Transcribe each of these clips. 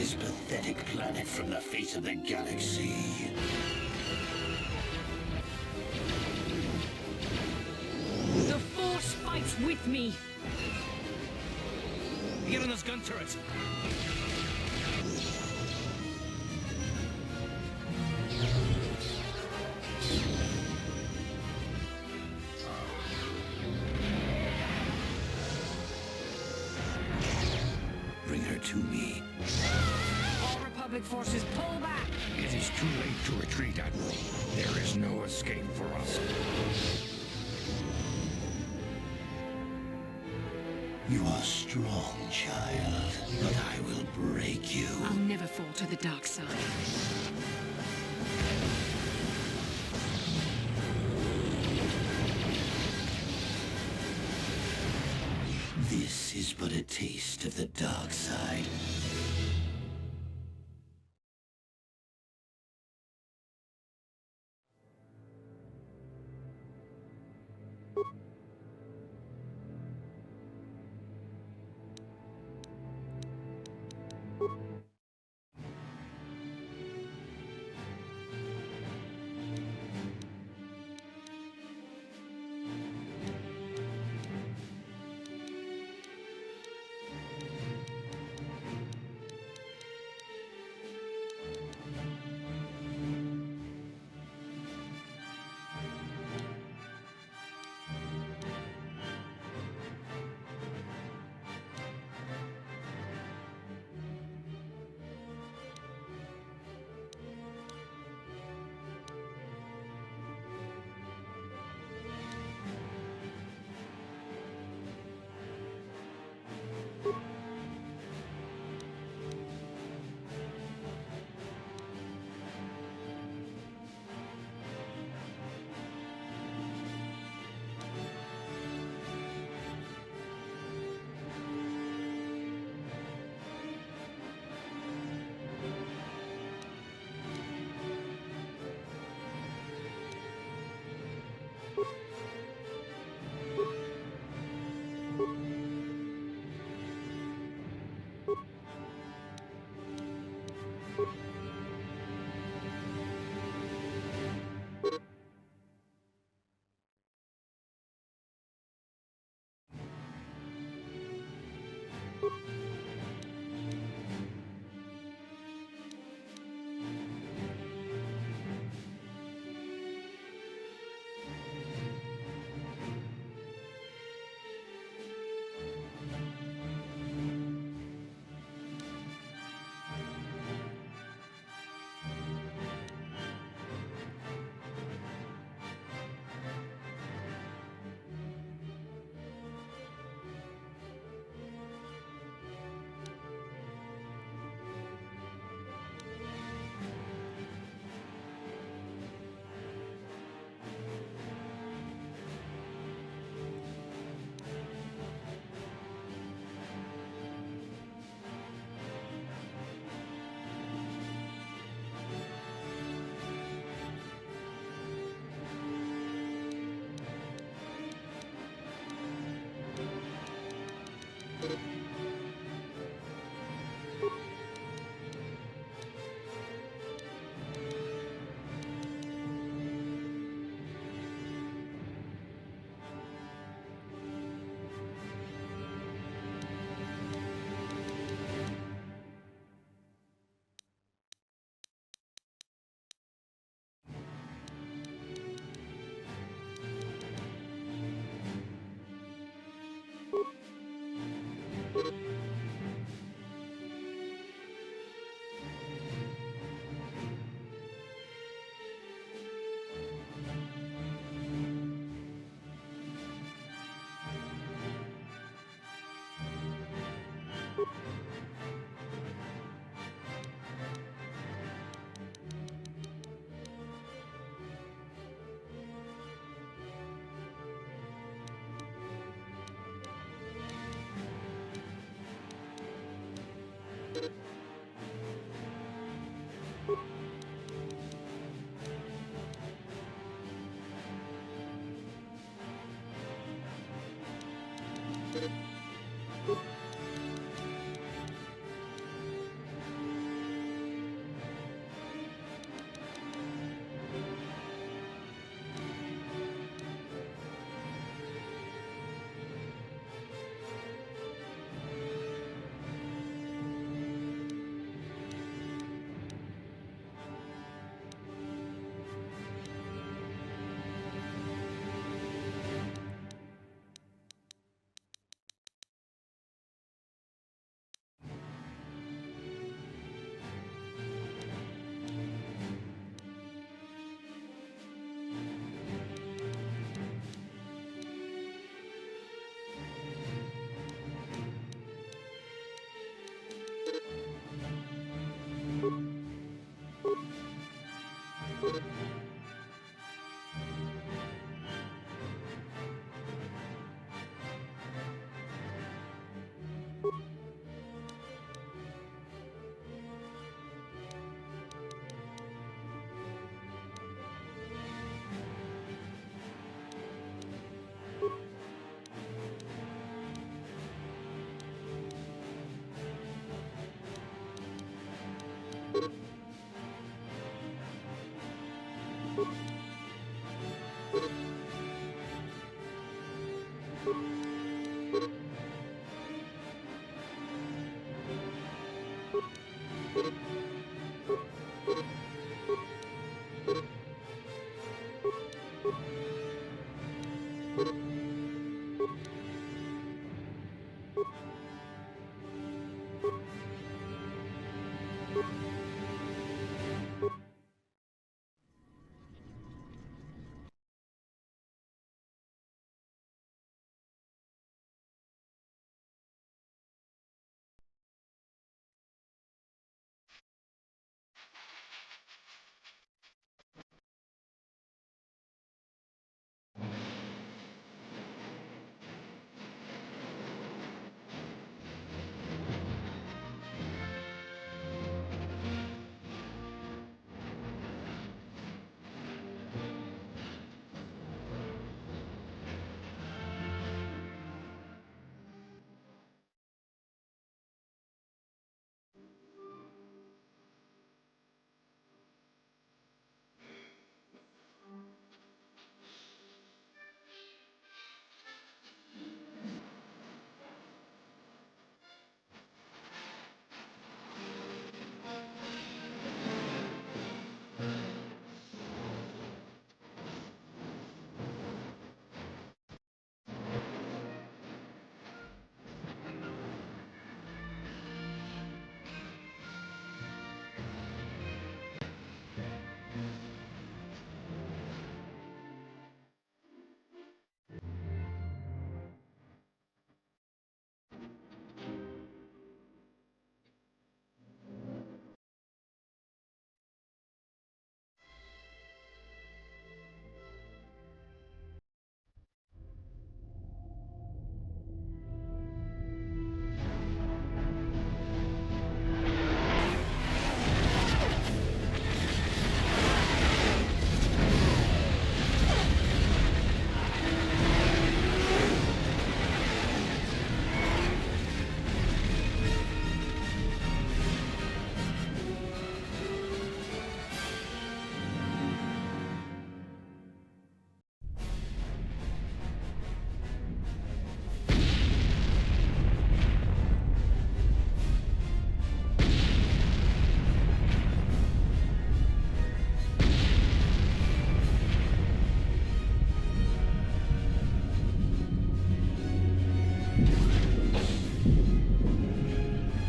this pathetic planet from the face of the galaxy. The Force fights with me! Get on those gun turrets! Bring her to me. All Republic forces pull back! It is too late to retreat, Admiral. There is no escape for us. You are strong, child, but I will break you. I'll never fall to the dark side. This is but a taste of the dark side.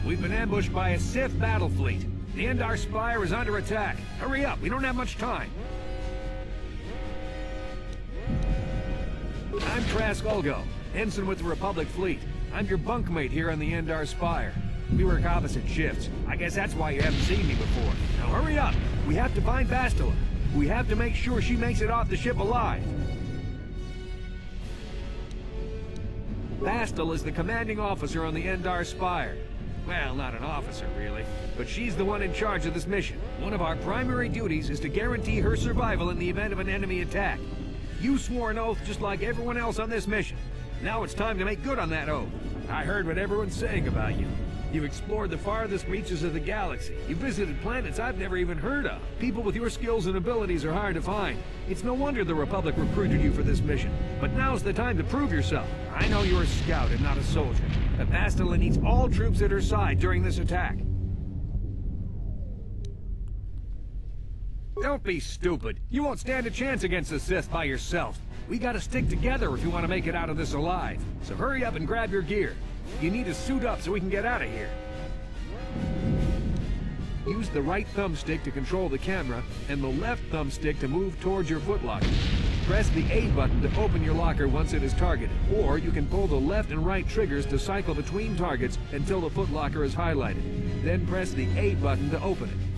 We've been ambushed by a Sith battle fleet. The Endar Spire is under attack. Hurry up, we don't have much time. I'm Trask Ulgo, ensign with the Republic fleet. I'm your bunkmate here on the Endar Spire. We work opposite shifts. I guess that's why you haven't seen me before. Now hurry up! We have to find Bastila. We have to make sure she makes it off the ship alive. Bastila is the commanding officer on the Endar Spire. Well, not an officer, really, but she's the one in charge of this mission. One of our primary duties is to guarantee her survival in the event of an enemy attack. You swore an oath just like everyone else on this mission. Now it's time to make good on that oath. I heard what everyone's saying about you. You've explored the farthest reaches of the galaxy. You've visited planets I've never even heard of. People with your skills and abilities are hard to find. It's no wonder the Republic recruited you for this mission. But now's the time to prove yourself. I know you're a scout and not a soldier. But Bastila needs all troops at her side during this attack. Don't be stupid. You won't stand a chance against the Sith by yourself. We gotta stick together if you want to make it out of this alive. So hurry up and grab your gear. You need to suit up so we can get out of here. Use the right thumbstick to control the camera, and the left thumbstick to move towards your footlocker. Press the A button to open your locker once it is targeted, or you can pull the left and right triggers to cycle between targets until the footlocker is highlighted. Then press the A button to open it.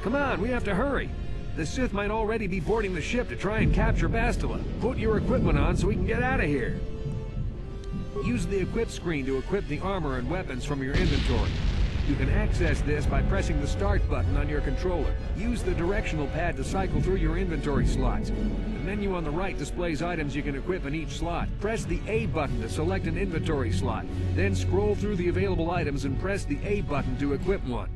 Come on, we have to hurry. The Sith might already be boarding the ship to try and capture Bastila. Put your equipment on so we can get out of here. Use the equip screen to equip the armor and weapons from your inventory. You can access this by pressing the Start button on your controller. Use the directional pad to cycle through your inventory slots. The menu on the right displays items you can equip in each slot. Press the A button to select an inventory slot. Then scroll through the available items and press the A button to equip one.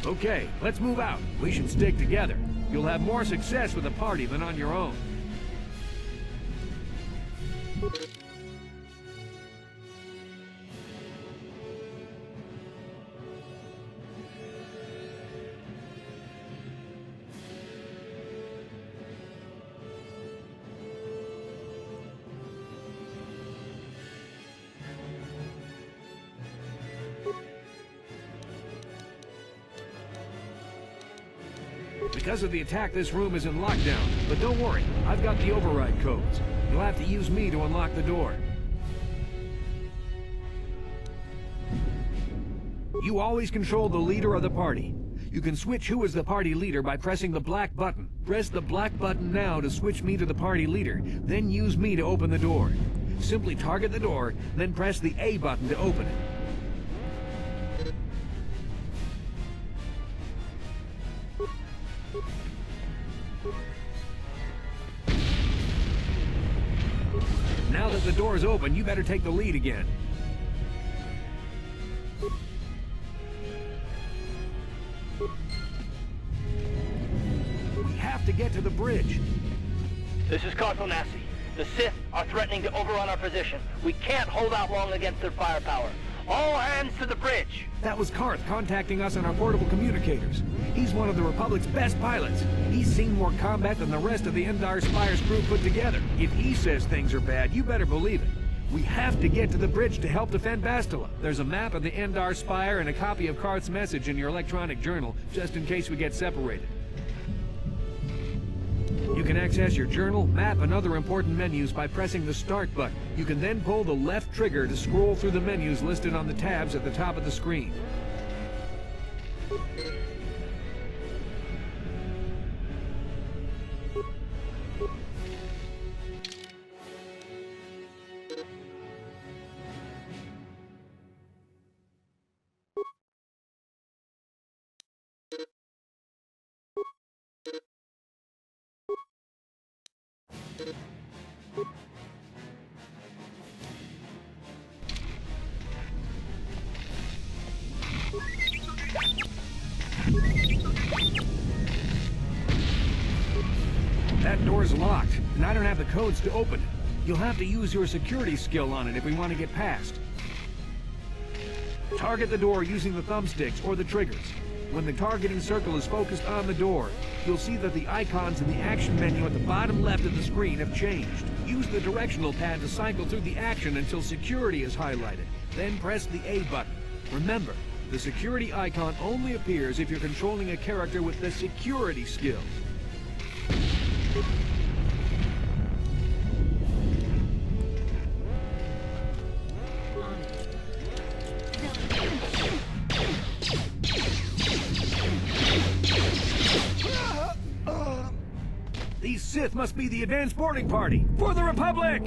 Okay, let's move out. We should stick together. You'll have more success with a party than on your own. Because of the attack, this room is in lockdown. But don't worry, I've got the override codes. You'll have to use me to unlock the door. You always control the leader of the party. You can switch who is the party leader by pressing the black button. Press the black button now to switch me to the party leader, then use me to open the door. Simply target the door, then press the A button to open it. Now that the door is open, you better take the lead again. We have to get to the bridge. This is Carthel Nassi. The Sith are threatening to overrun our position. We can't hold out long against their firepower. All hands to the bridge! That was Karth contacting us on our portable communicators. He's one of the Republic's best pilots. He's seen more combat than the rest of the Endar Spire's crew put together. If he says things are bad, you better believe it. We have to get to the bridge to help defend Bastila. There's a map of the Endar Spire and a copy of Karth's message in your electronic journal, just in case we get separated. You can access your journal, map, and other important menus by pressing the Start button. You can then pull the left trigger to scroll through the menus listed on the tabs at the top of the screen. That door's locked, and I don't have the codes to open it. You'll have to use your security skill on it if we want to get past. Target the door using the thumbsticks or the triggers. When the targeting circle is focused on the door, you'll see that the icons in the action menu at the bottom left of the screen have changed. Use the directional pad to cycle through the action until security is highlighted. Then press the A button. Remember, the security icon only appears if you're controlling a character with the security skill. These Sith must be the advanced boarding party for the Republic!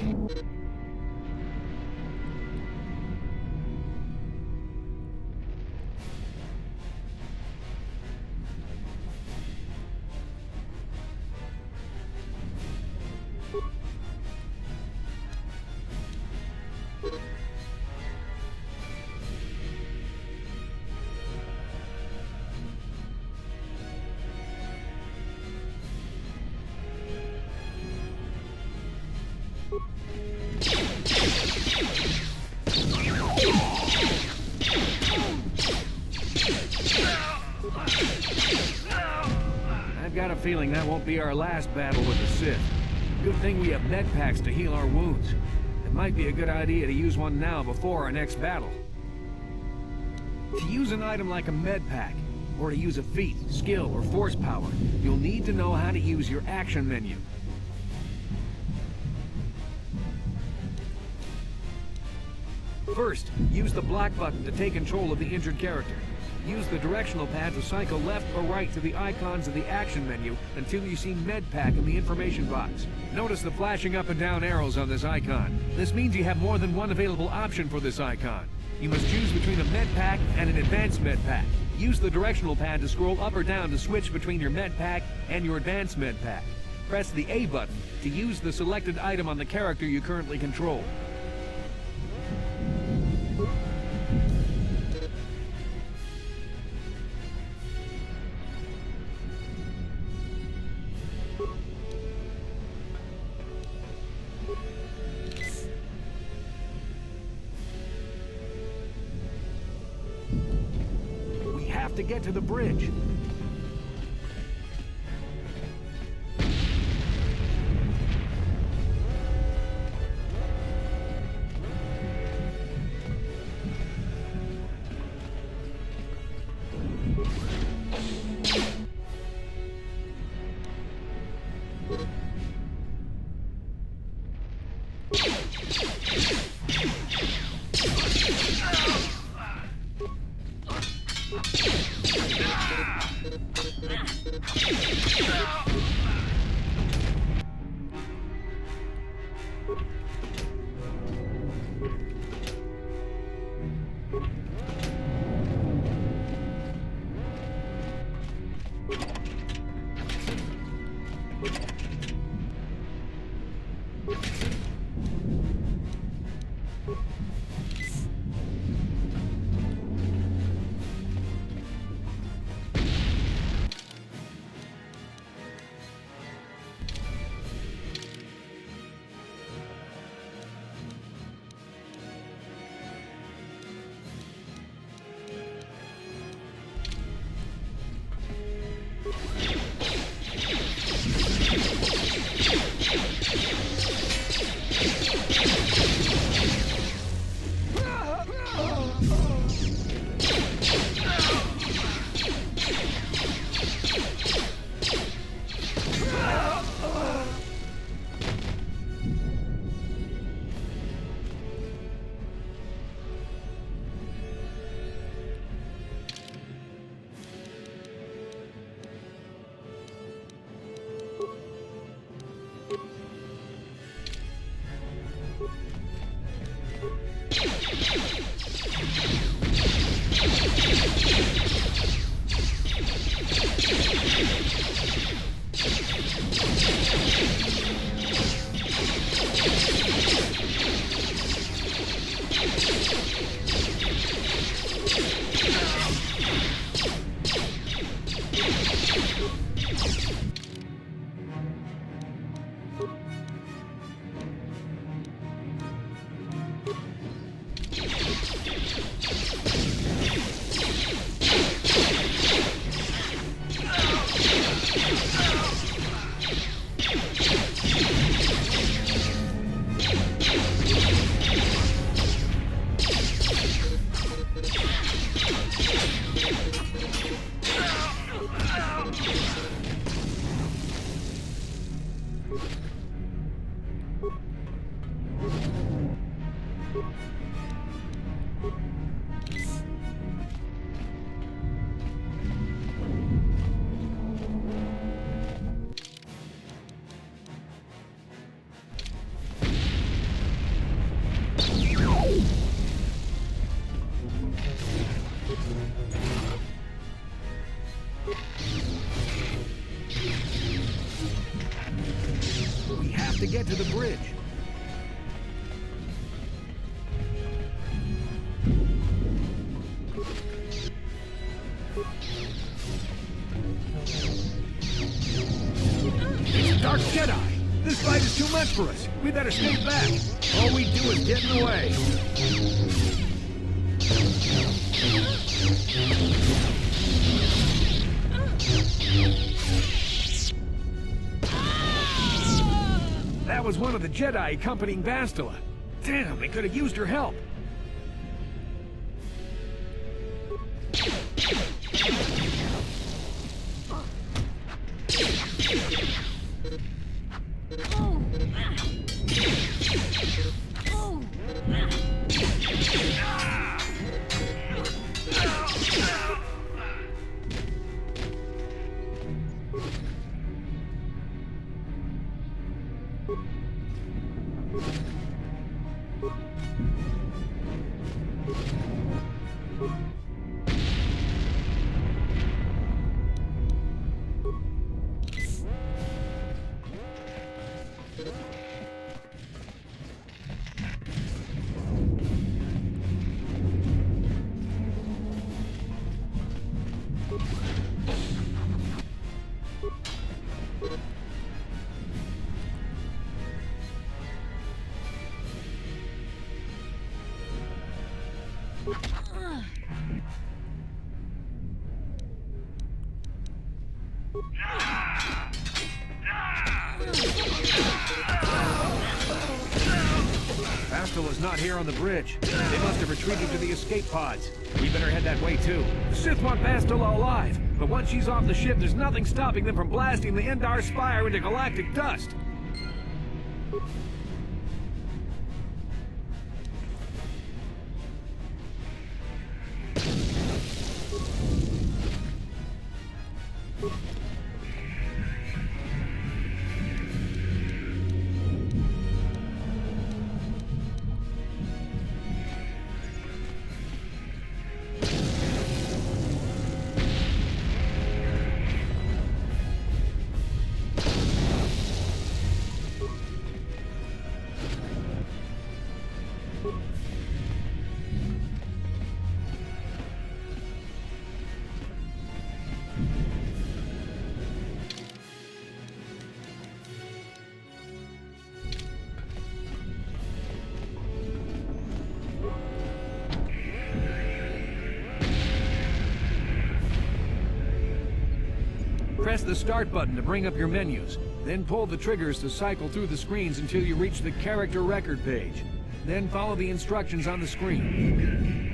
I've got a feeling that won't be our last battle with the Sith. Good thing we have med packs to heal our wounds. It might be a good idea to use one now before our next battle. To use an item like a med pack, or to use a feat, skill, or force power, you'll need to know how to use your action menu. First, use the black button to take control of the injured character. Use the directional pad to cycle left or right to the icons of the action menu until you see med pack in the information box. Notice the flashing up and down arrows on this icon. This means you have more than one available option for this icon. You must choose between a med pack and an advanced med pack. Use the directional pad to scroll up or down to switch between your med pack and your advanced med pack. Press the A button to use the selected item on the character you currently control. To get to the bridge. To get to the bridge. It's a Dark Jedi! This fight is too much for us. We better stay back. All we do is get in the way. That was one of the Jedi accompanying Bastila. Damn, they could have used her help. Bastila's not here on the bridge. They must have retreated to the escape pods. We better head that way too. The Sith want Bastila alive, but once she's off the ship, there's nothing stopping them from blasting the Endar Spire into galactic dust. Press the start button to bring up your menus. Then pull the triggers to cycle through the screens until you reach the character record page. Then follow the instructions on the screen.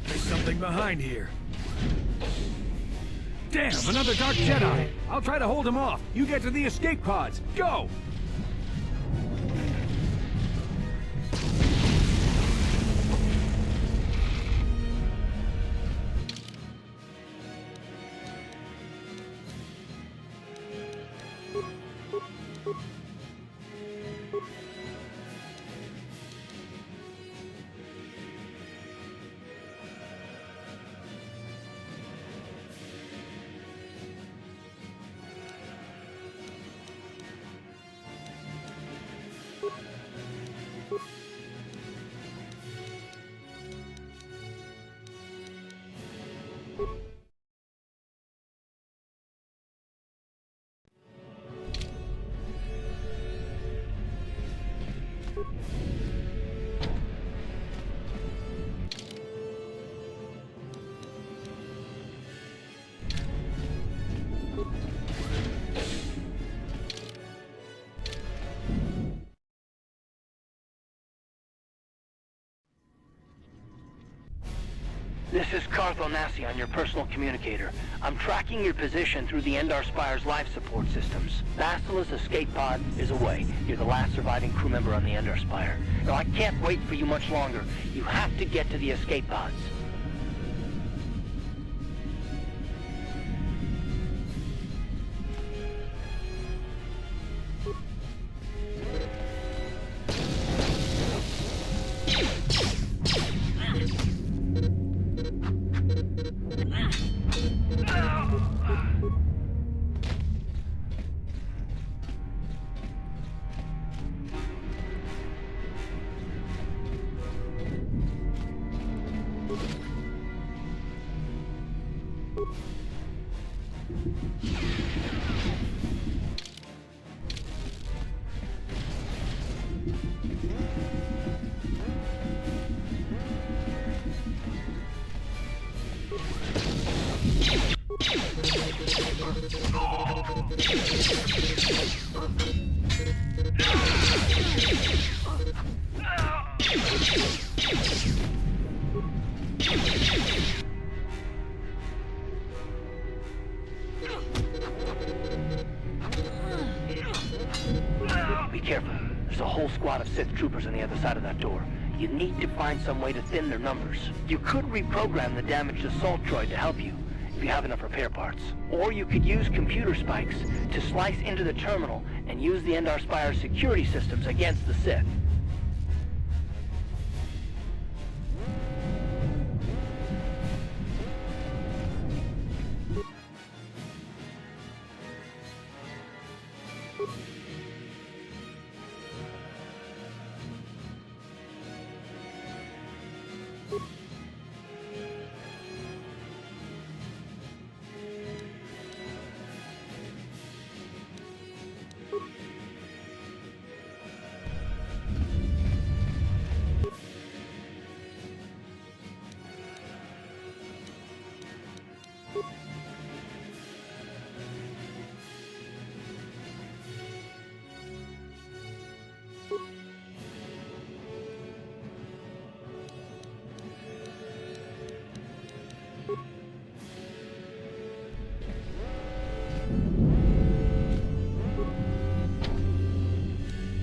There's something behind here. Damn, another Dark Jedi! I'll try to hold him off. You get to the escape pods. Go! This is Carth Onasi on your personal communicator. I'm tracking your position through the Endar Spire's life support systems. Bastila's escape pod is away. You're the last surviving crew member on the Endar Spire. Now, I can't wait for you much longer. You have to get to the escape pods. Be careful. There's a whole squad of Sith troopers on the other side of that door. You need to find some way to thin their numbers. You could reprogram the damaged assault droid to help you, if you have enough repair parts. Or you could use computer spikes to slice into the terminal and use the Endar Spire's security systems against the Sith.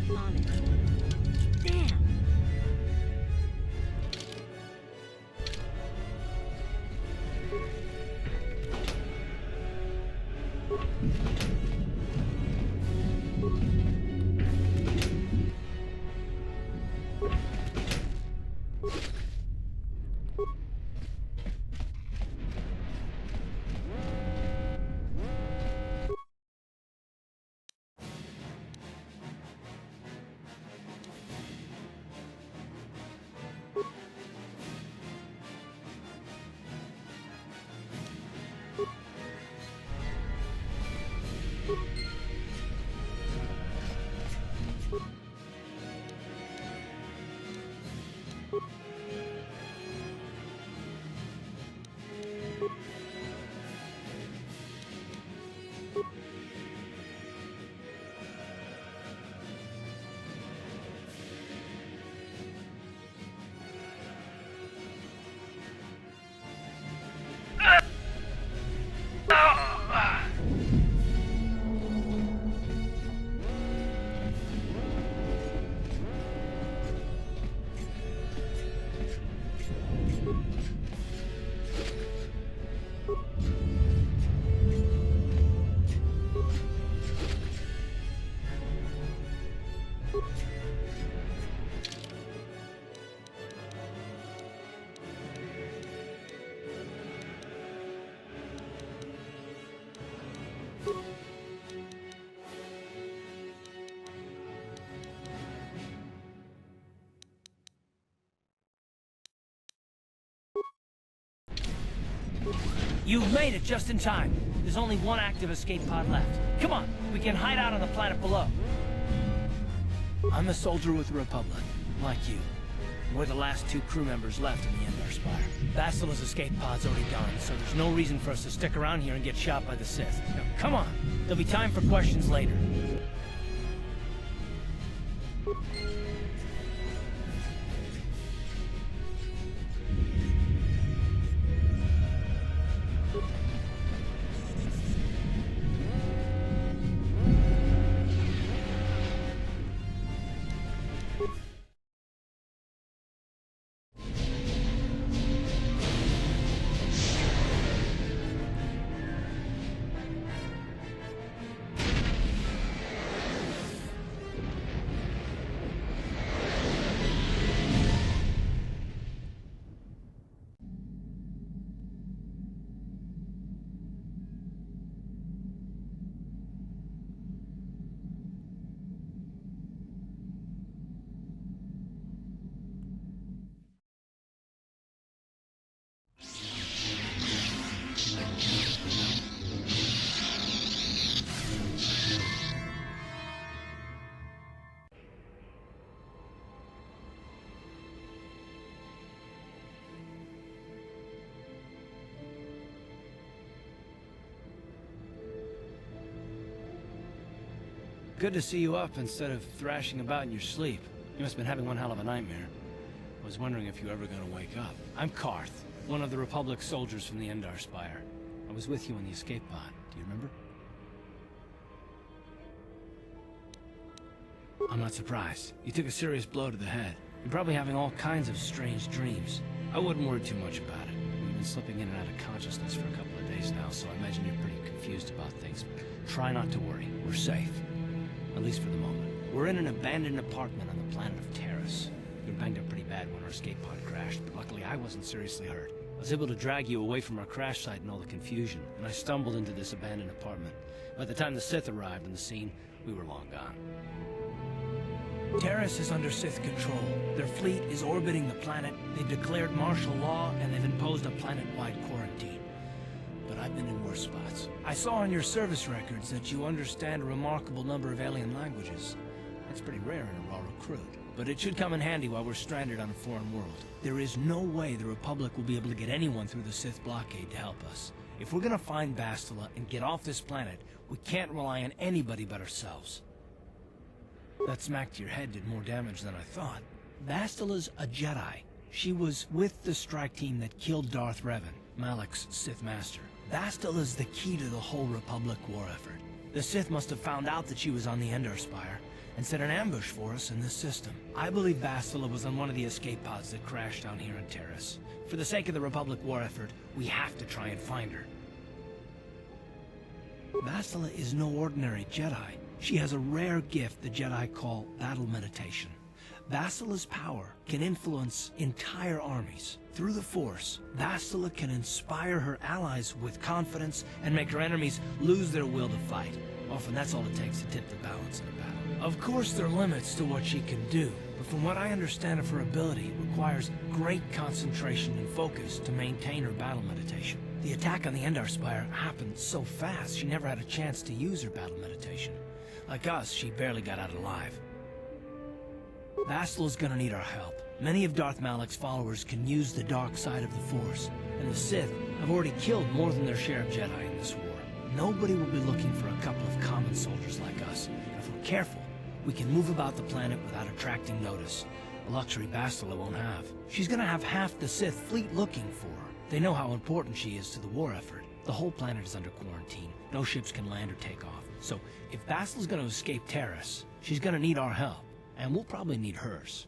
On it. Damn. You've made it just in time. There's only one active escape pod left. Come on, we can hide out on the planet below. I'm a soldier with the Republic, like you. We're the last two crew members left in the Endar Spire. Bastila's escape pod's already gone, so there's no reason for us to stick around here and get shot by the Sith. Now, come on. There'll be time for questions later. Good to see you up instead of thrashing about in your sleep. You must have been having one hell of a nightmare. I was wondering if you were ever going to wake up. I'm Karth, one of the Republic soldiers from the Endar Spire. I was with you on the escape pod. Do you remember? I'm not surprised. You took a serious blow to the head. You're probably having all kinds of strange dreams. I wouldn't worry too much about it. You've been slipping in and out of consciousness for a couple of days now, so I imagine you're pretty confused about things. Try not to worry. We're safe. At least for the moment. We're in an abandoned apartment on the planet of Terrace. We were banged up pretty bad when our escape pod crashed, but luckily I wasn't seriously hurt. I was able to drag you away from our crash site and all the confusion, and I stumbled into this abandoned apartment. By the time the Sith arrived on the scene, we were long gone. Terrace is under Sith control. Their fleet is orbiting the planet, they've declared martial law, and they've imposed a planet-wide quarantine. But I've been in worse spots. I saw on your service records that you understand a remarkable number of alien languages. That's pretty rare in a raw recruit. But it should come in handy while we're stranded on a foreign world. There is no way the Republic will be able to get anyone through the Sith blockade to help us. If we're gonna find Bastila and get off this planet, we can't rely on anybody but ourselves. That smack to your head did more damage than I thought. Bastila's a Jedi. She was with the strike team that killed Darth Revan, Malak's Sith Master. Bastila's the key to the whole Republic war effort. The Sith must have found out that she was on the Endar Spire and set an ambush for us in this system. I believe Bastila was on one of the escape pods that crashed down here in Terrace. For the sake of the Republic war effort, we have to try and find her. Bastila is no ordinary Jedi. She has a rare gift the Jedi call battle meditation. Bastila's power can influence entire armies. Through the Force, Bastila can inspire her allies with confidence and make her enemies lose their will to fight. Often that's all it takes to tip the balance in a battle. Of course there are limits to what she can do, but from what I understand of her ability, it requires great concentration and focus to maintain her battle meditation. The attack on the Endar Spire happened so fast she never had a chance to use her battle meditation. Like us, she barely got out alive. Bastila's gonna need our help. Many of Darth Malak's followers can use the dark side of the Force, and the Sith have already killed more than their share of Jedi in this war. Nobody will be looking for a couple of common soldiers like us. And if we're careful, we can move about the planet without attracting notice, a luxury Bastila won't have. She's gonna have half the Sith fleet looking for her. They know how important she is to the war effort. The whole planet is under quarantine. No ships can land or take off. So, if Bastila's gonna escape Terrace, she's gonna need our help, and we'll probably need hers.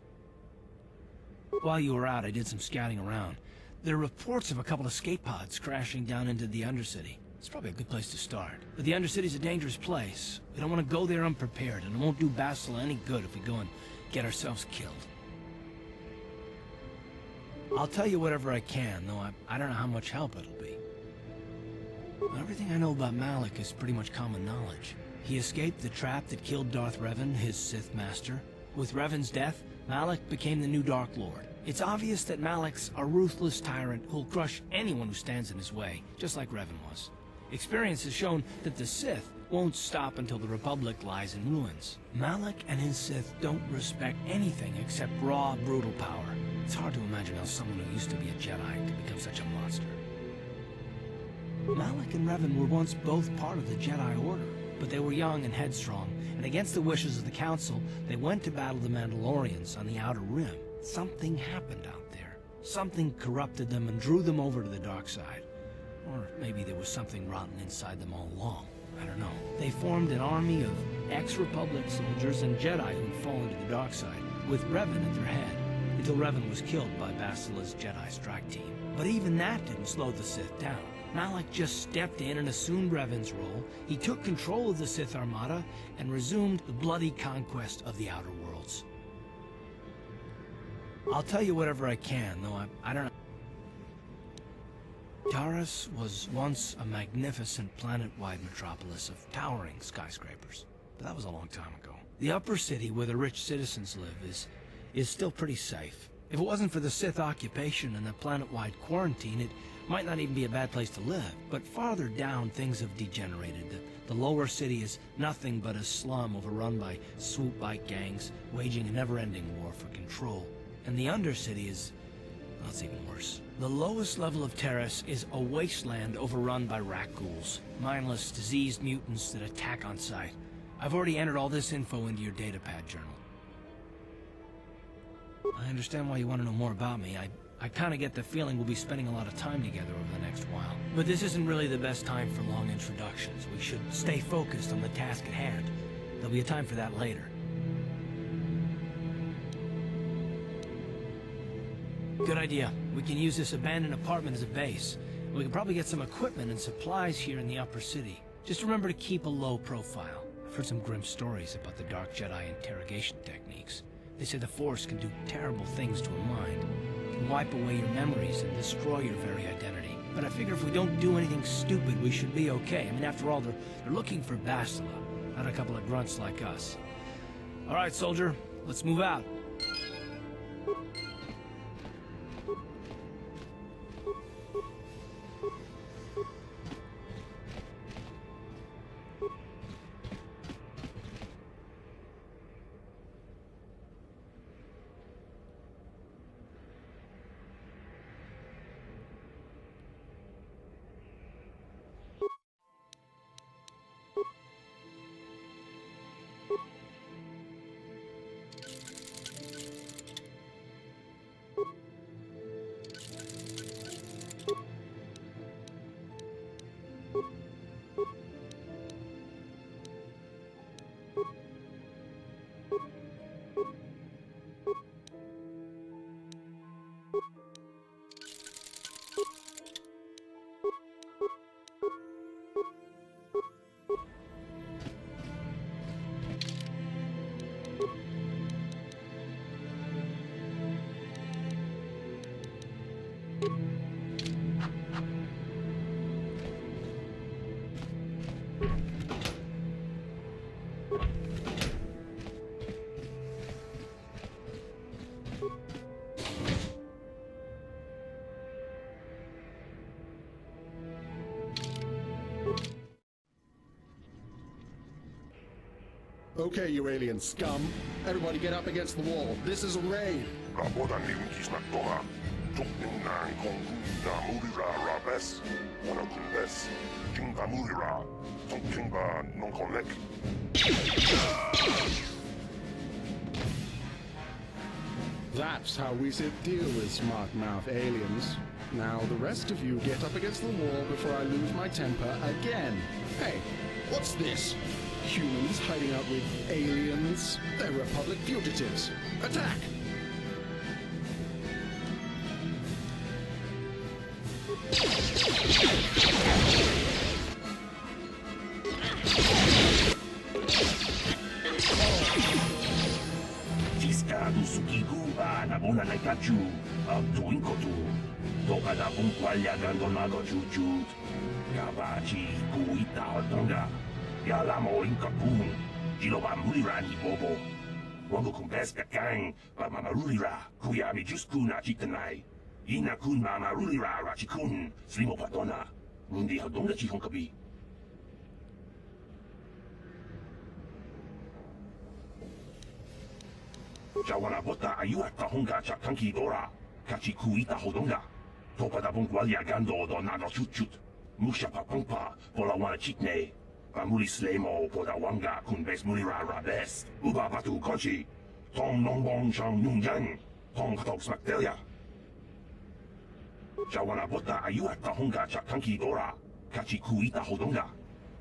While you were out, I did some scouting around. There are reports of a couple escape pods crashing down into the Undercity. It's probably a good place to start. But the Undercity's a dangerous place. We don't want to go there unprepared, and it won't do Bastila any good if we go and get ourselves killed. I'll tell you whatever I can, though I don't know how much help it'll be. Everything I know about Malak is pretty much common knowledge. He escaped the trap that killed Darth Revan, his Sith Master. With Revan's death, Malak became the new Dark Lord. It's obvious that Malak's a ruthless tyrant who'll crush anyone who stands in his way, just like Revan was. Experience has shown that the Sith won't stop until the Republic lies in ruins. Malak and his Sith don't respect anything except raw, brutal power. It's hard to imagine how someone who used to be a Jedi could become such a monster. Malak and Revan were once both part of the Jedi Order, but they were young and headstrong, and against the wishes of the Council, they went to battle the Mandalorians on the Outer Rim. Something happened out there. Something corrupted them and drew them over to the dark side. Or maybe there was something rotten inside them all along. I don't know. They formed an army of ex-Republic soldiers and Jedi who'd fallen to the dark side, with Revan at their head, until Revan was killed by Bastila's Jedi strike team. But even that didn't slow the Sith down. Malak just stepped in and assumed Revan's role. He took control of the Sith Armada and resumed the bloody conquest of the Outer Worlds. I'll tell you whatever I can, though I don't know. Taris was once a magnificent planet-wide metropolis of towering skyscrapers, but that was a long time ago. The upper city, where the rich citizens live, is still pretty safe. If it wasn't for the Sith occupation and the planet-wide quarantine, it might not even be a bad place to live. But farther down, things have degenerated. The lower city is nothing but a slum overrun by swoop bike gangs, waging a never-ending war for control. And the undercity is... well, it's even worse. The lowest level of Terrace is a wasteland overrun by rat ghouls, mindless, diseased mutants that attack on sight. I've already entered all this info into your datapad journal. I understand why you want to know more about me. I kind of get the feeling we'll be spending a lot of time together over the next while. But this isn't really the best time for long introductions. We should stay focused on the task at hand. There'll be a time for that later. Good idea. We can use this abandoned apartment as a base. We can probably get some equipment and supplies here in the upper city. Just remember to keep a low profile. I've heard some grim stories about the Dark Jedi interrogation techniques. They say the Force can do terrible things to a mind. It can wipe away your memories and destroy your very identity. But I figure if we don't do anything stupid, we should be okay. I mean, after all, they're looking for Bastila, not a couple of grunts like us. All right, soldier, let's move out. Okay, you alien scum. Everybody get up against the wall. This is a raid. That's how we sit deal with smart-mouth aliens. Now the rest of you get up against the wall before I lose my temper again. Hey, what's this? Humans hiding out with aliens? They're Republic fugitives. Attack! Ciscado sukiguba na bona na kachu ang tuwing ko to. Toka na kung kwalya gandon mago chuchut. Kabachi kuita hotonga. Yala mo in kapung. Jilo ba mulira ni bobo. Wango kung beska kang pa mamarulira kuya mi jusku na chitanay. Ina kun mamarulira rachikun slimo patona. Hindi hodonga chihong kabi. Jawana bota ayuat tahonga chakanki dora. Kachi kuita hodonga. Topa da bongwalia gando do nado chut. Musha papangpa pola wana chitne. Pamuli slemo poda wanga kun bes mulira rabes. Uba batu konchi. Tong nongbong chang nungyang. Tong katok smaktelia. Jawana bota ayuat tahonga chakanki dora. Kachi kuita hodonga.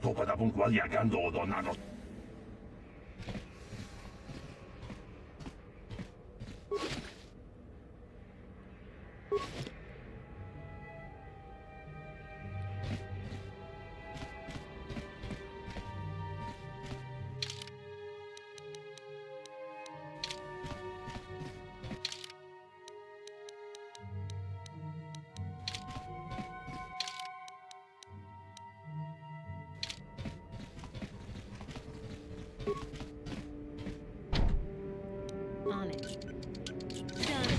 Topa da bongwalia gando do nado. On it. Done.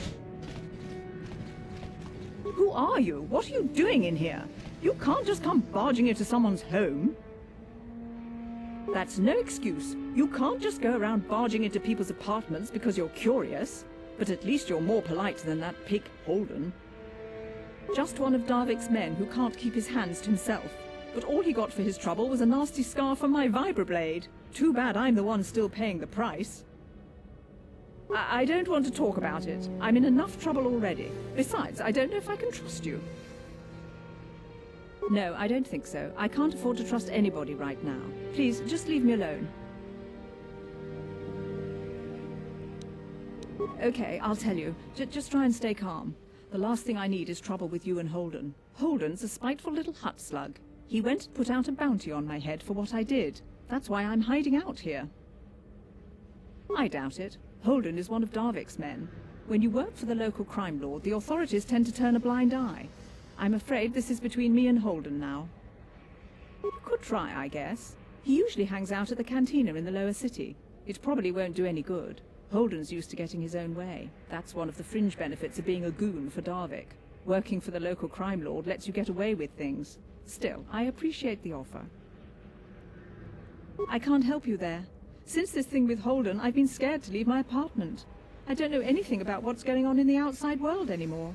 Who are you? What are you doing in here? You can't just come barging into someone's home. That's no excuse. You can't just go around barging into people's apartments because you're curious. But at least you're more polite than that pig Holden. Just one of Darvik's men who can't keep his hands to himself. But all he got for his trouble was a nasty scar from my vibroblade. Too bad I'm the one still paying the price. I don't want to talk about it. I'm in enough trouble already. Besides, I don't know if I can trust you. No, I don't think so. I can't afford to trust anybody right now. Please, just leave me alone. Okay, I'll tell you. Just try and stay calm. The last thing I need is trouble with you and Holden. Holden's a spiteful little hut slug. He went and put out a bounty on my head for what I did. That's why I'm hiding out here. I doubt it. Holden is one of Darvik's men. When you work for the local crime lord, the authorities tend to turn a blind eye. I'm afraid this is between me and Holden now. You could try, I guess. He usually hangs out at the cantina in the lower city. It probably won't do any good. Holden's used to getting his own way. That's one of the fringe benefits of being a goon for Darvik. Working for the local crime lord lets you get away with things. Still, I appreciate the offer. I can't help you there. Since this thing with Holden, I've been scared to leave my apartment. I don't know anything about what's going on in the outside world anymore.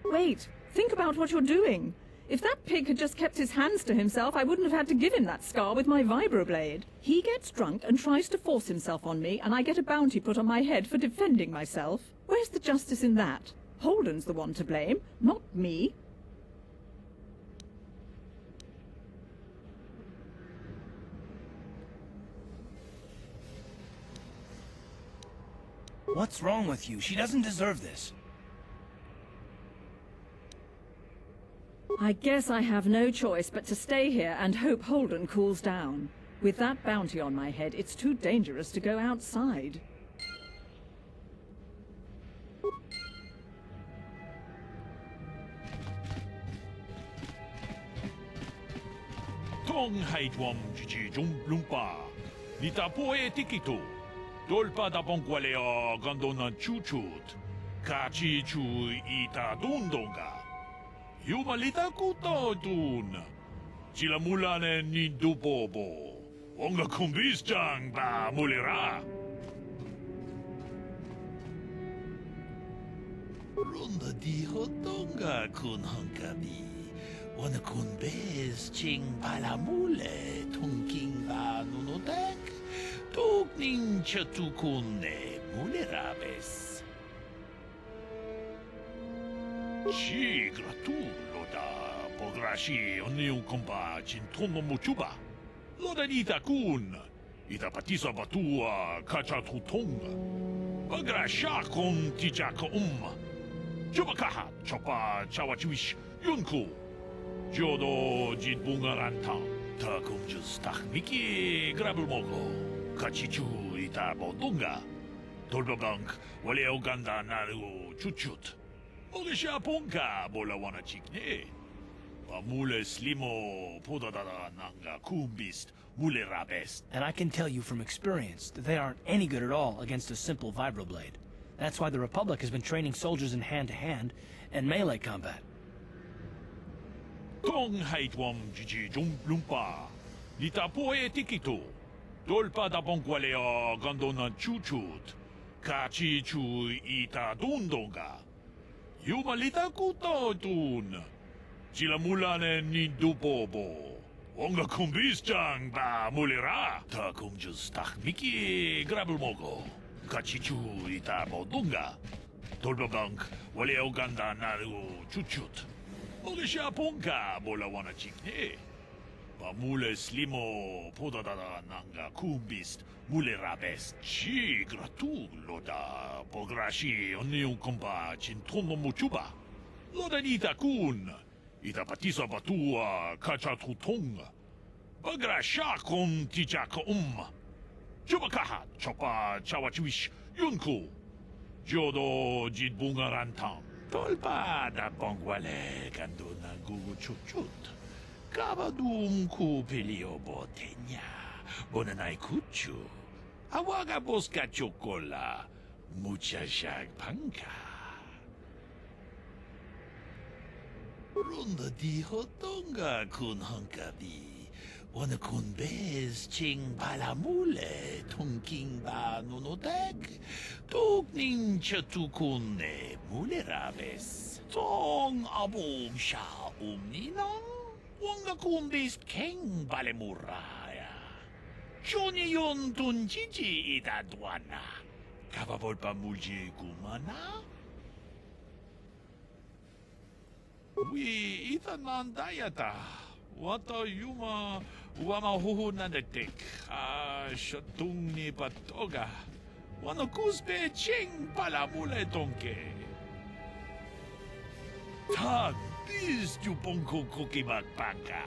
Wait, think about what you're doing. If that pig had just kept his hands to himself, I wouldn't have had to give him that scar with my vibroblade. He gets drunk and tries to force himself on me, and I get a bounty put on my head for defending myself. Where's the justice in that? Holden's the one to blame, not me. What's wrong with you? She doesn't deserve this. I guess I have no choice but to stay here and hope Holden cools down. With that bounty on my head, it's too dangerous to go outside. Tong haitwam chichi lumpa. Nita poe tikitu. Dolpa da bonqualea gandona chuchut. Kachi chu ita dundonga. Yumalita kuto dun. Sila mulane ni dubobo. Onga kumbisjang ba mulira. Runda di hotonga kun hankabi. Wana kun bez ching palamule tunking ba nunotek. Tukning chatukune mulerabes. Chi gratulo da pograshi oniu kompa chintono muchuba. Loda nita kun. Ita patisa batua kacha tutonga. Pagrasha kon tijaka Chubakaha chopa chawachiwish yunku. Jodo jitbungaranta. Ta kumjus takmiki grabulmogo. Kachichu ita botunga. Tolbabank wale uganda naru chuchut. Mogesha ponka bola wana chikne. Mule slimo podadada nanga kumbist mule rabest. And I can tell you from experience that they aren't any good at all against a simple vibroblade. That's why the Republic has been training soldiers in hand-to-hand and melee combat. Tong haitwam jiji lumpa. Nita poe tikitu. Dolpa da bonqualea gandona chuchut. Kachi chu ita dundonga. Yumalita kuto dun. Sila mulane ni dubobo. Onga kumbisjang ba mulira. Ta kumjus takmiki grabulmogo. Kachichu ita bodunga. Tolbabank wale uganda naru chuchut. Mogesha ponka bola wana chikne. Mule slimo podadada nanga kumbist mule rabest. Chi gratulo da pograshi oniu kompa chintono muchuba. Loda nita kun. Ita patisa batua kacha tutonga. Pagrasha kon tijaka Chubakaha chopa chawachiwish yunku. Jodo jitbungarantang. Tolpa da bongwale gandona gugu chuchut. Kabadum ku pelio botenya. Bonanai kuchu. Awaga boska chocola. Mucha shag panka. Runda di hotonga kun hankabi. Wana kun bez ching palamule tunking ba nunotek. Tukning chatukune mulerabes. Tong abog sha umninong. Wonga kumbis king balemuraya. Johnny yon tunjiji idadwana. Kavavol pa mulji kumana? We itanan dayata. Wata yuma wama huhunadetik. Shatung ni patoga. Wano kusbe ching palamule tonke. Tag bis jupongko kokimagpanga.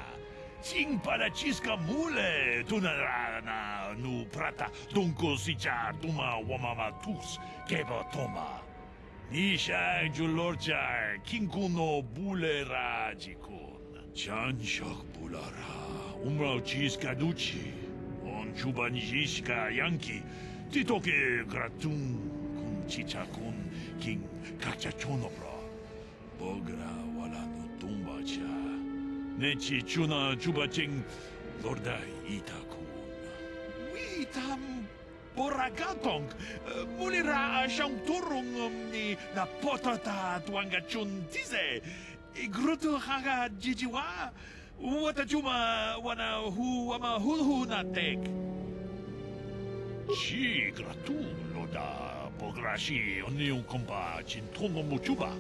Ching para chiska mule tunarana nu prata tunko sicha tuma wamamatus keba toma. Nisha julorcha kinkuno bulera jikun. Chanshok bulara umrao chiska duchi. On chubanjishka yanki titoke gratun kun chicha kun king kachachonopra. Bogra wala no tumbacha. Nechi chuna chubaching lorda itakun. Witam boragatong mulira siyang turong ni na potata tuangachun tize. Igruto haga jijiwa. Wata chuma wana hu wama hulhu na tek. Chi gratu loda bograshi oniung kompa chintono muchuba.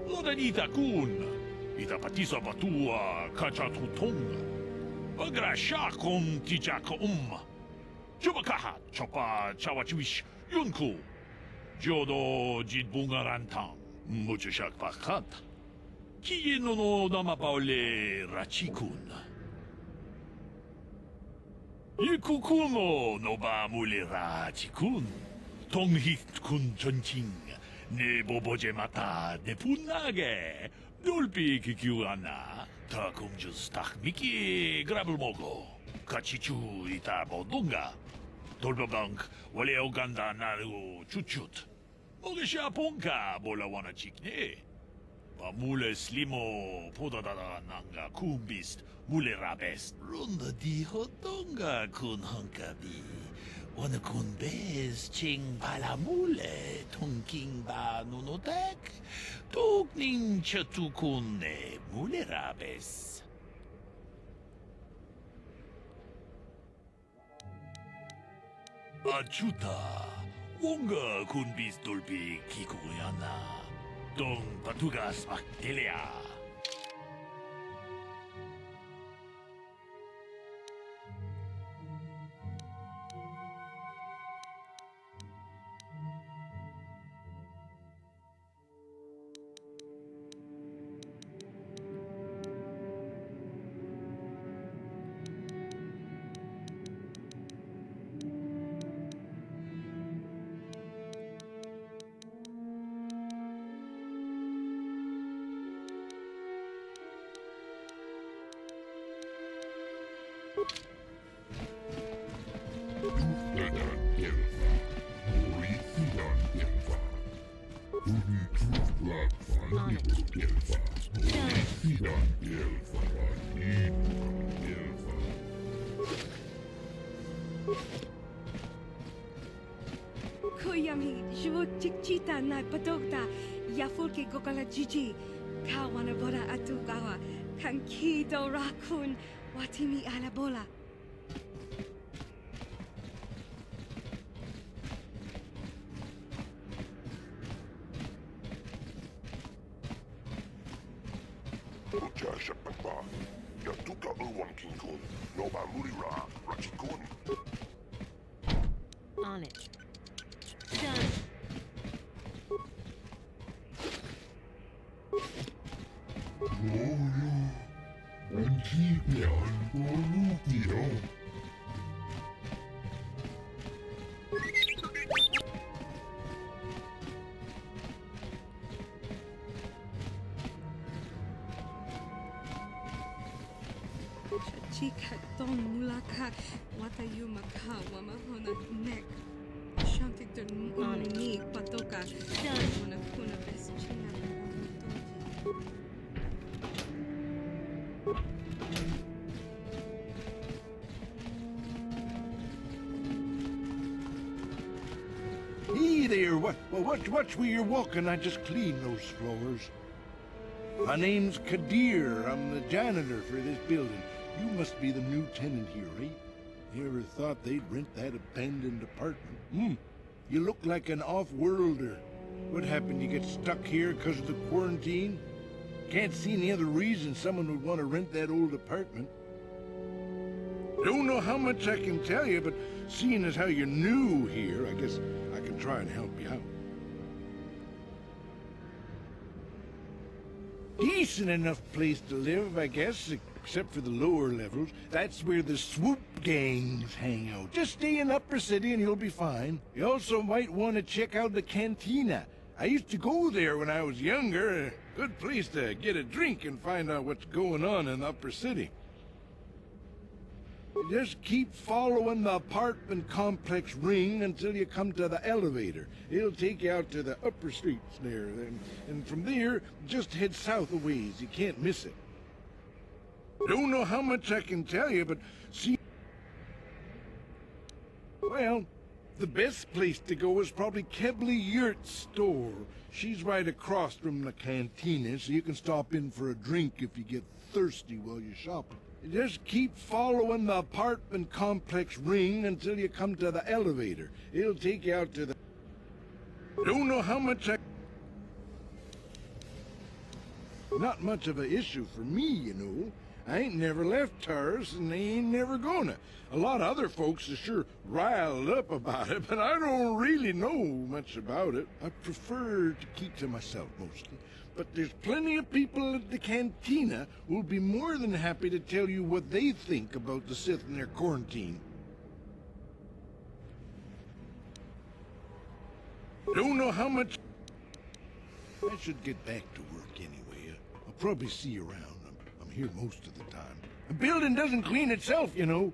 Loda itakun. Ita patisa batua kacha tutonga. Bagrasha kon tijaka Chubakaha chopa chawachiwish yunku. Jodo jidbungarantang. Muchushak pakat. Kiino no namapaole rachikun. Yikukuno no ba mule rachikun. Tonghit kun chonching. Ne boboje mata ne punage. Dolpi kikiuana. Ta kumjus takmiki grabulmogo. Kachichu ita bodunga. Dolbabank wale oganda naru chuchut. Mogesha ponka bola wana chikne. Mule slimo podadada nanga kumbist mule rabest. Runda di hotonga kun hankabi. Wana kun bez ching bala mule tonking ba nunotek. Tokning chatukune mule rabes. Achuta. Wonga kun bis dolpi kikuyana. Dong patugas maktilia. Koyami, Shu Chikchita na Patokta, Yafulke Gokala Jiji, Kawana Bora Atugawa, Kankido Rakun, Watimi Alabola. Jasha Papa, Yatuka Uwan Kinkun, Noba Murira, Rachikun. On it. Done. Chika don mulaka watayuma ka wamahona neck. Shantik don ni patoka. Wana kuna best china. Hey there, watch where you're walking. I just cleaned those floors. My name's Kadir. I'm the janitor for this building. You must be the new tenant here, eh? You ever thought they'd rent that abandoned apartment? You look like an off-worlder. What happened? You get stuck here because of the quarantine? Can't see any other reason someone would want to rent that old apartment. Don't know how much I can tell you, but seeing as how you're new here, I guess I can try and help you out. Decent enough place to live, I guess, except for the lower levels. That's where the swoop gangs hang out. Just stay in Upper City and you'll be fine. You also might want to check out the cantina. I used to go there when I was younger. A good place to get a drink and find out what's going on in the Upper City. Just keep following the apartment complex ring until you come to the elevator. It'll take you out to the upper streets there. And from there, just head south a ways. You can't miss it. Don't know how much I can tell you, but see... Well, the best place to go is probably Kebley Yurt's store. She's right across from the cantina, so you can stop in for a drink if you get thirsty while you're shopping. Just keep following the apartment complex ring until you come to the elevator. It'll take you out to the... Don't know how much I... Not much of an issue for me, you know. I ain't never left Taurus, and they ain't never gonna. A lot of other folks are sure riled up about it, but I don't really know much about it. I prefer to keep to myself, mostly. But there's plenty of people at the cantina who'll be more than happy to tell you what they think about the Sith and their quarantine. Don't know how much... I should get back to work anyway. I'll probably see you around. I'm here most of the time. The building doesn't clean itself, you know.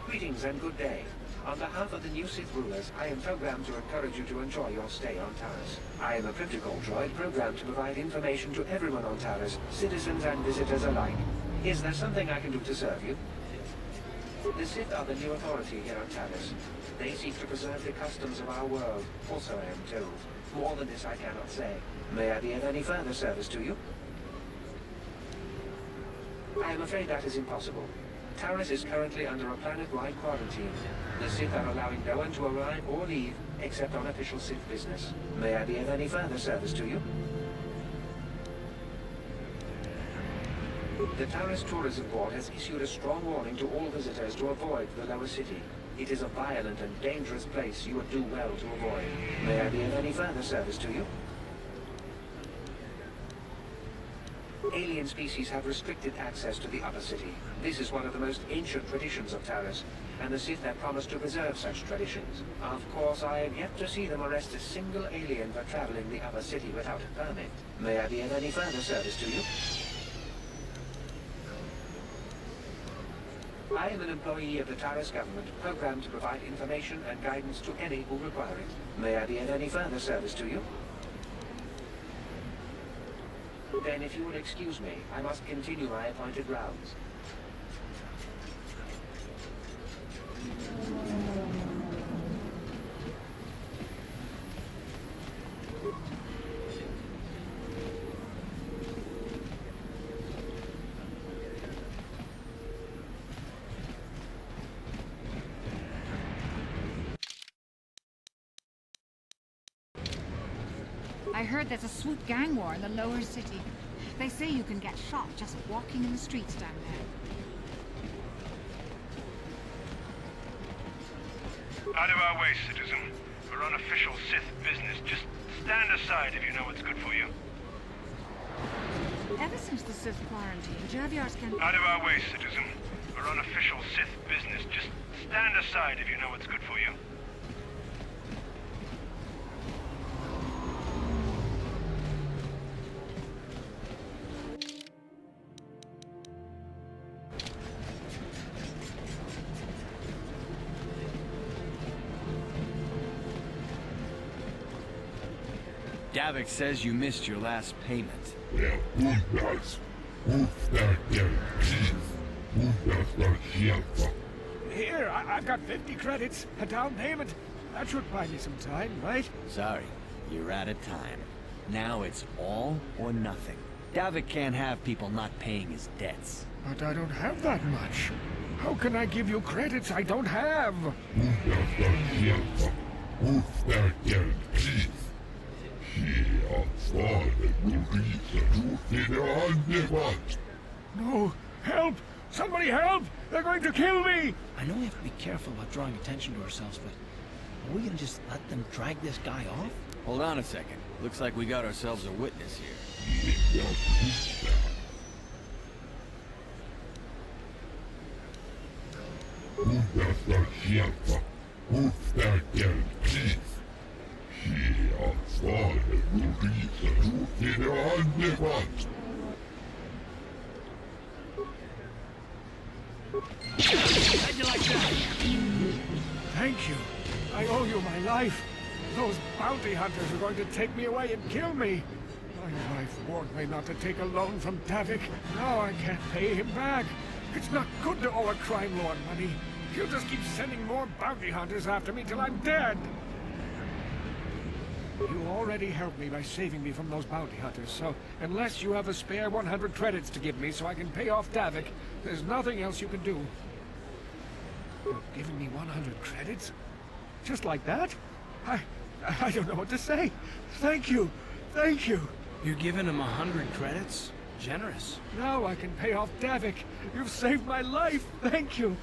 Greetings and good day. On behalf of the new Sith rulers, I am programmed to encourage you to enjoy your stay on Taurus. I am a protocol droid programmed to provide information to everyone on Taurus, citizens and visitors alike. Is there something I can do to serve you? The Sith are the new authority here on Taurus. They seek to preserve the customs of our world, also I am told. More than this I cannot say. May I be of any further service to you? I am afraid that is impossible. Taurus is currently under a planet-wide quarantine. The Sith are allowing no one to arrive or leave, except on official Sith business. May I be of any further service to you? The Taurus Tourism Board has issued a strong warning to all visitors to avoid the lower city. It is a violent and dangerous place you would do well to avoid. May I be of any further service to you? Alien species have restricted access to the upper city. This is one of the most ancient traditions of Taurus, and the Sith have promised to preserve such traditions. Of course, I have yet to see them arrest a single alien for traveling the upper city without a permit. May I be of any further service to you? I am an employee of the Taurus government, programmed to provide information and guidance to any who require it. May I be of any further service to you? Then, if you would excuse me, I must continue my appointed rounds. I heard there's a swoop gang war in the lower city. They say you can get shot just walking in the streets down there. Out of our way, citizen. We're on official Sith business. Just stand aside if you know what's good for you. Ever since the Sith quarantine, Javiar's can... Out of our way, citizen. We're on official Sith business. Just stand aside if you know what's good for you. Davik says you missed your last payment. Here, I've got 50 credits, a down payment. That should buy me some time, right? Sorry, you're out of time. Now it's all or nothing. Davik can't have people not paying his debts. But I don't have that much. How can I give you credits I don't have? No! Help! Somebody help! They're going to kill me! I know we have to be careful about drawing attention to ourselves, but are we gonna just let them drag this guy off? Hold on a second. Looks like we got ourselves a witness here. How'd you like that? Thank you. I owe you my life. Those bounty hunters are going to take me away and kill me. My wife warned me not to take a loan from Davik. Now I can't pay him back. It's not good to owe a crime lord money. He'll just keep sending more bounty hunters after me till I'm dead. You already helped me by saving me from those bounty hunters, so unless you have a spare 100 credits to give me so I can pay off Davik, there's nothing else you can do. You're giving me 100 credits? Just like that? I don't know what to say. Thank you. Thank you. You're giving him 100 credits? Generous. Now I can pay off Davik. You've saved my life. Thank you.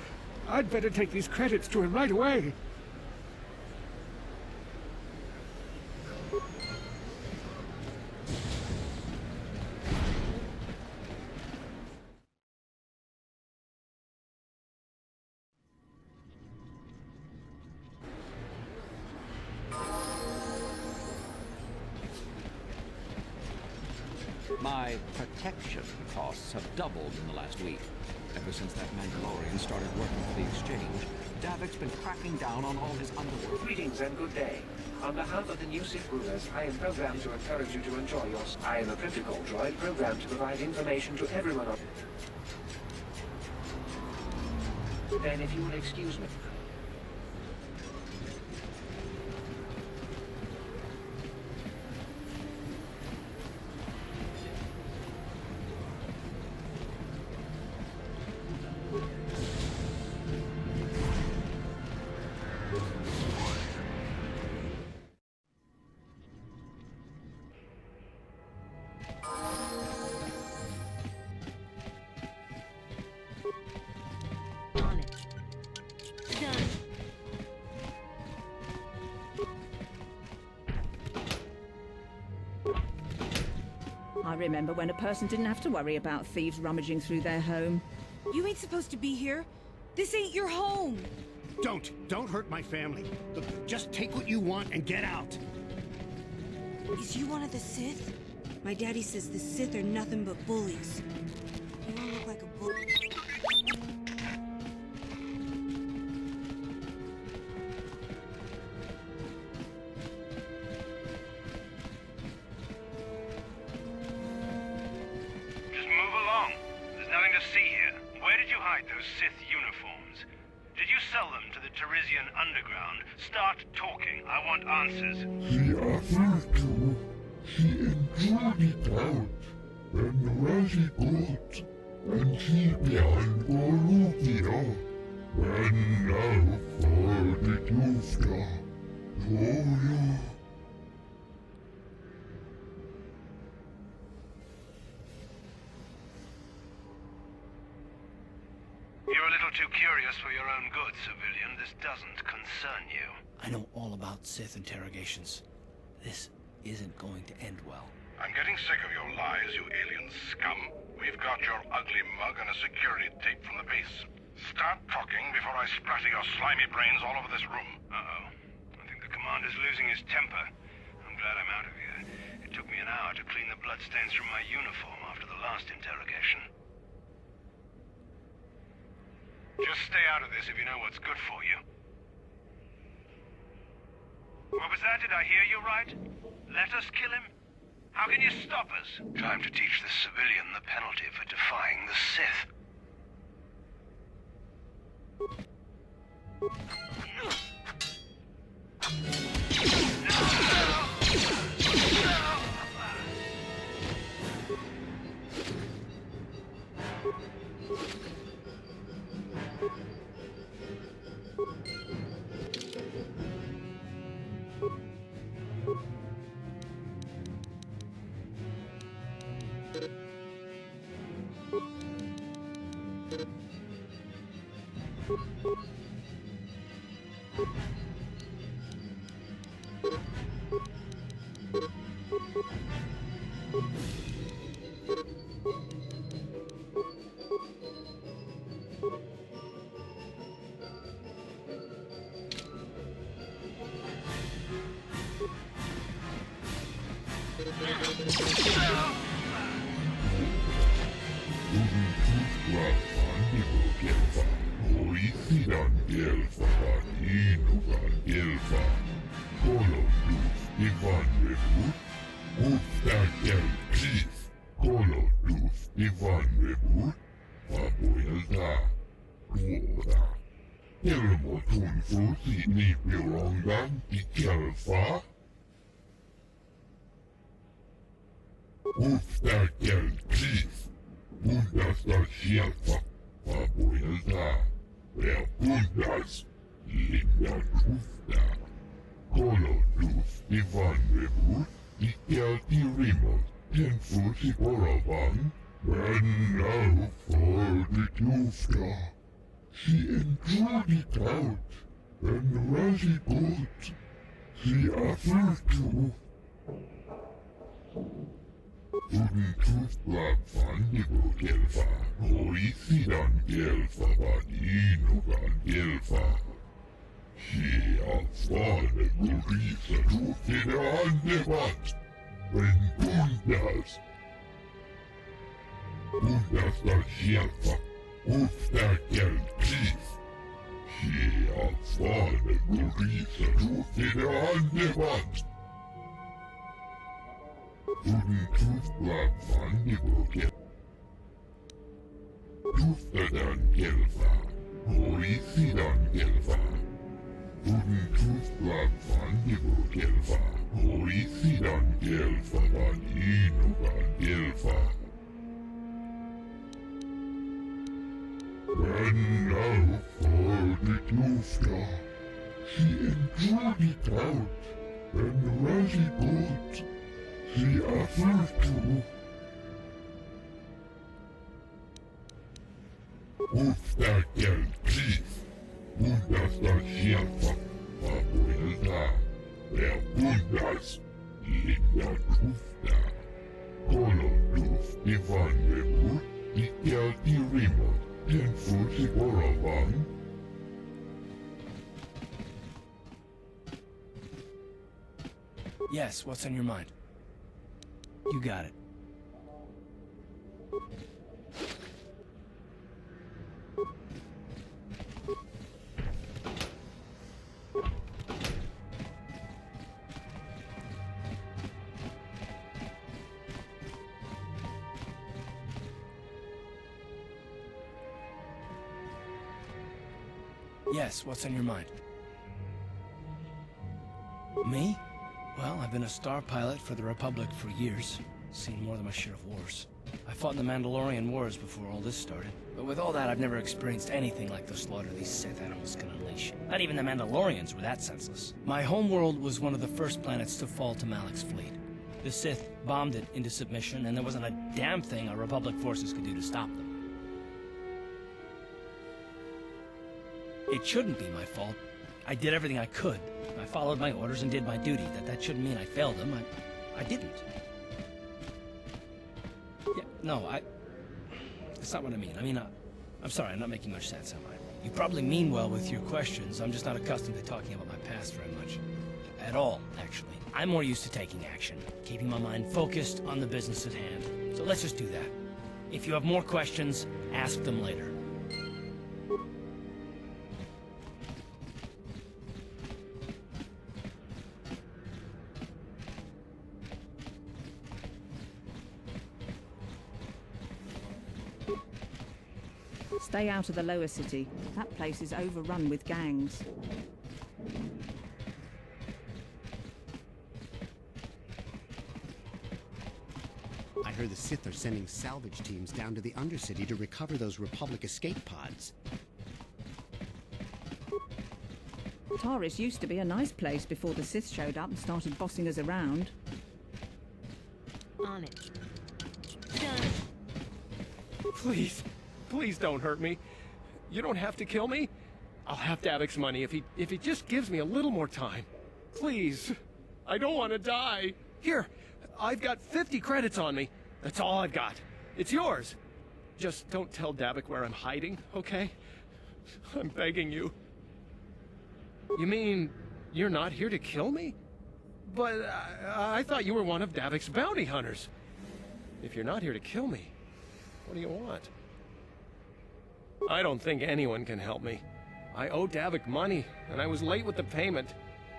I'd better take these credits to him right away. My protection costs have doubled in the last week. Ever since that Mandalorian started working for the Exchange, Davik's been cracking down on all his underworld. Greetings and good day. On behalf of the new Sith rulers, I am programmed to encourage you to enjoy yours. I am a protocol droid programmed to provide information to everyone on... Then if you will excuse me... I remember when a person didn't have to worry about thieves rummaging through their home. You ain't supposed to be here. This ain't your home. Don't hurt my family. Look, just take what you want and get out. Is you one of the Sith? My daddy says the Sith are nothing but bullies. You don't look like a bully. Just move along. There's nothing to see here. Where did you hide those Sith uniforms? Did you sell them to the Teresian underground? Start talking. I want answers. She offered to. She enjoyed it out. And where she got. And she behind Gorubia. And now for the Tufta. Toya. You're a little too curious for your own good, civilian. This doesn't concern you. I know all about Sith interrogations. This isn't going to end well. I'm getting sick of your lies, you alien scum. We've got your ugly mug on a security tape from the base. Start talking before I splatter your slimy brains all over this room. Uh-oh. I think the commander's losing his temper. I'm glad I'm out of here. It took me an hour to clean the bloodstains from my uniform after the last interrogation. Just stay out of this if you know what's good for you. What was that? Did I hear you right? Let us kill him? How can you stop us? Time to teach this civilian the penalty for defying the Sith. Yes, what's on your mind? You got it. Yes, what's on your mind? Me? Well, I've been a star pilot for the Republic for years. Seen more than my share of wars. I fought in the Mandalorian Wars before all this started. But with all that, I've never experienced anything like the slaughter these Sith animals can unleash. Not even the Mandalorians were that senseless. My homeworld was one of the first planets to fall to Malak's fleet. The Sith bombed it into submission, and there wasn't a damn thing our Republic forces could do to stop them. It shouldn't be my fault. I did everything I could. I followed my orders and did my duty. That shouldn't mean I failed them. I didn't. Yeah, no, that's not what I mean. I mean, I'm sorry, I'm not making much sense, am I? You probably mean well with your questions. I'm just not accustomed to talking about my past very much. At all, actually. I'm more used to taking action, keeping my mind focused on the business at hand. So let's just do that. If you have more questions, ask them later. Stay out of the lower city. That place is overrun with gangs. I heard the Sith are sending salvage teams down to the Undercity to recover those Republic escape pods. Taris used to be a nice place before the Sith showed up and started bossing us around. On it. Please, please don't hurt me. You don't have to kill me. I'll have Davik's money if he just gives me a little more time. Please. I don't want to die. Here, I've got 50 credits on me. That's all I've got. It's yours. Just don't tell Davik where I'm hiding, okay? I'm begging you. You mean you're not here to kill me? But I thought you were one of Davik's bounty hunters. If you're not here to kill me, what do you want? I don't think anyone can help me. I owe Davik money, and I was late with the payment.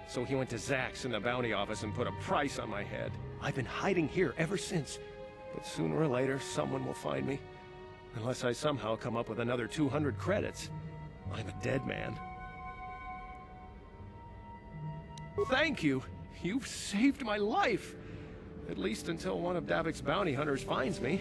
So he went to Zax in the bounty office and put a price on my head. I've been hiding here ever since. But sooner or later, someone will find me. Unless I somehow come up with another 200 credits. I'm a dead man. Thank you. You've saved my life. At least until one of Davik's bounty hunters finds me.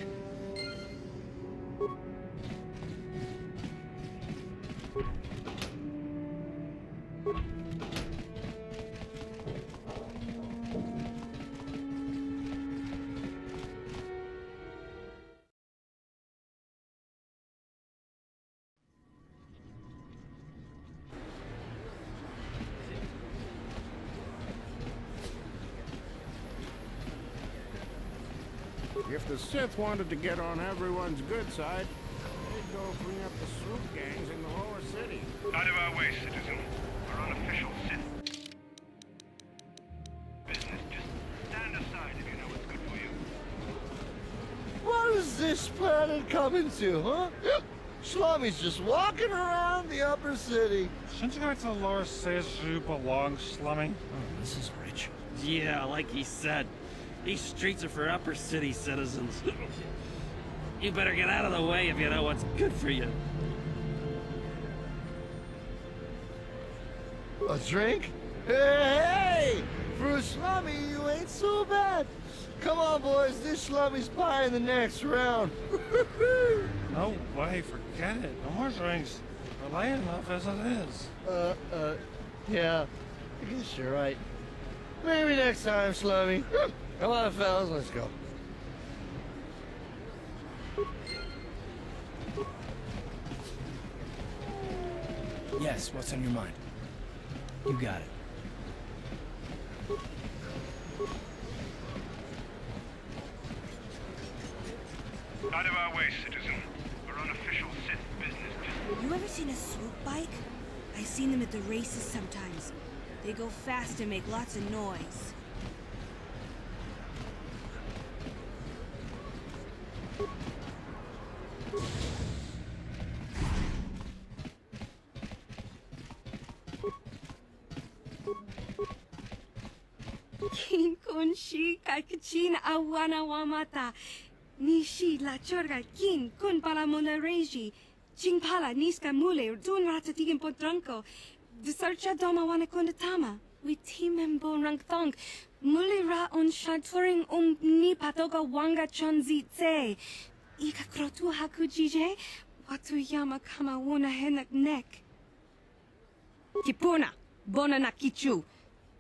If the Sith wanted to get on everyone's good side, they'd go clean up the swoop gangs in the lower city. Out of our way, citizen. We're on official Sith business. Just stand aside if you know what's good for you. What is this planet coming to, huh? Shlomi's just walking around the upper city. Shouldn't you go to the lower cities you belong, Slummy? Oh, this is rich. Yeah, like he said. These streets are for upper city citizens. You better get out of the way if you know what's good for you. A drink? Hey! For a Shlummy, you ain't so bad. Come on, boys. This Shlummy's buying the next round. No way, forget it. No more drinks. We're late enough as it is. Yeah. I guess you're right. Maybe next time, Slummy. Come on, fellas, let's go. Yes, what's on your mind? You got it. Out of our way, citizen. We're on official Sith business. You ever seen a swoop bike? I seen them at the races sometimes. They go fast and make lots of noise. Kin kunshi kakachin awana wamata. Nishi la chorga kin kun pala monareji. Ching pala niska mule dun ratatigan potranko. Disarcha doma wana kundatama. We timembo rangthong. Mule ra on shaturing ni patoga wanga chonzi tse. Ika krotu hakujije. Watu yama kama wuna henak nek. Kipuna. Bona na kichu.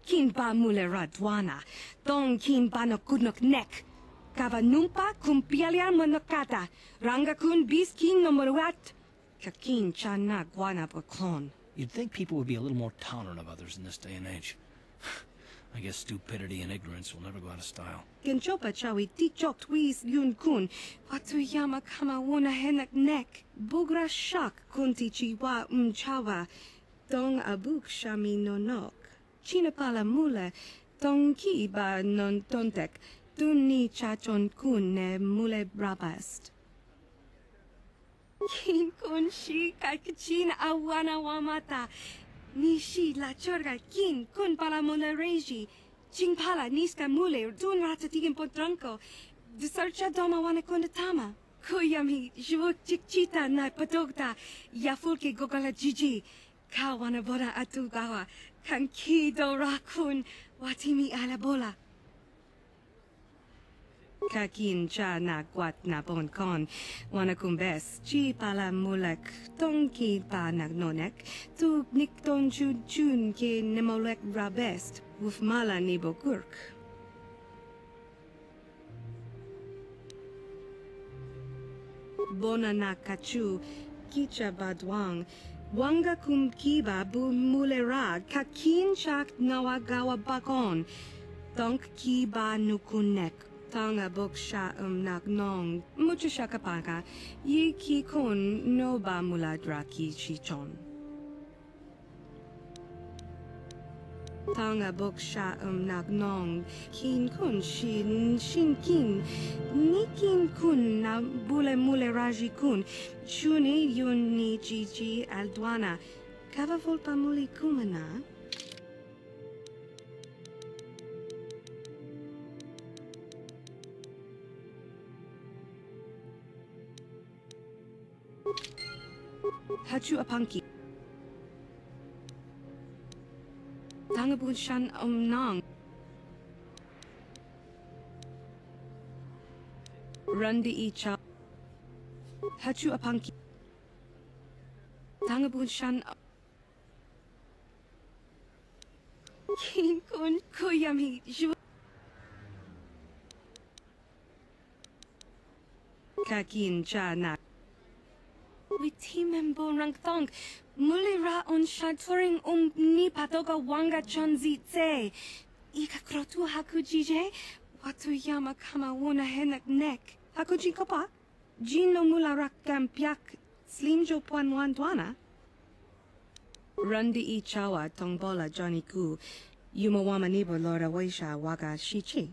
Kin ba mule radwana. Dong kin ba no kudnok nek. Kava numpa kumpialia monokata. Ranga kun bis king no moruat. Kakin chana guana bokon. You'd think people would be a little more tolerant of others in this day and age. I guess stupidity and ignorance will never go out of style. Genchopa chawi tikchok twis yun kun. Watuyama kama wona henak nek. Bugra shak kunti chiwa chawa. Dong abuk shami nonok. Chinapala mule. Dong ki ba non tontek. Dunni chachon kun ne mule brabast. Kin kun shi kakachin awana wamata. Nishi la chorga kin kun pala mule reji. Ching pala niska mule dun ratatigin potranko. Disarcha doma wana kundatama. Kuyami jvuk chikchita na patogta. Yafulke gogala jiji. Kawana boda atugawa. Kanki do rakun. Watimi alabola. Kakin cha na kwat na bon kon. Wana kumbes. Chi pala mulek. Tonki pa nagnonek. Tu nikton chun ke nemolek rabest. Wuf mala nibo kurk. Bona na kachu. Kicha badwang. Wanga kum kiba bu mulera. Kakin chak nawagawa bakon. Tonk kiba nukunek. Tanga boksha nagnong. Mucho shakapaka. Yi ki kun no ba muladra ki chichon. Tanga boksha nagnong. Kin kun shin kin. Nikin kun na bule mule raji kun. Chuni yun ni chichi aldwana. Kava volpa muli kumana. Hachu apanki. Tangabun shan nang. Rundi icha. Hachu apanki. Tangabun shan. Kin kun kuyami ju. Kakin cha na. Witimembo rangthong. Mulira on shaturing ni patoga wanga chonzi tse. Ika krotu hakujije. Watuyama kama wona henak nek. Hakuji kopa. Jino mularak kampiak. Slimjo puan wandwana. Rundi I chawa tongbola Johnny ku. Yumawama nibo lora waisha waga shichi.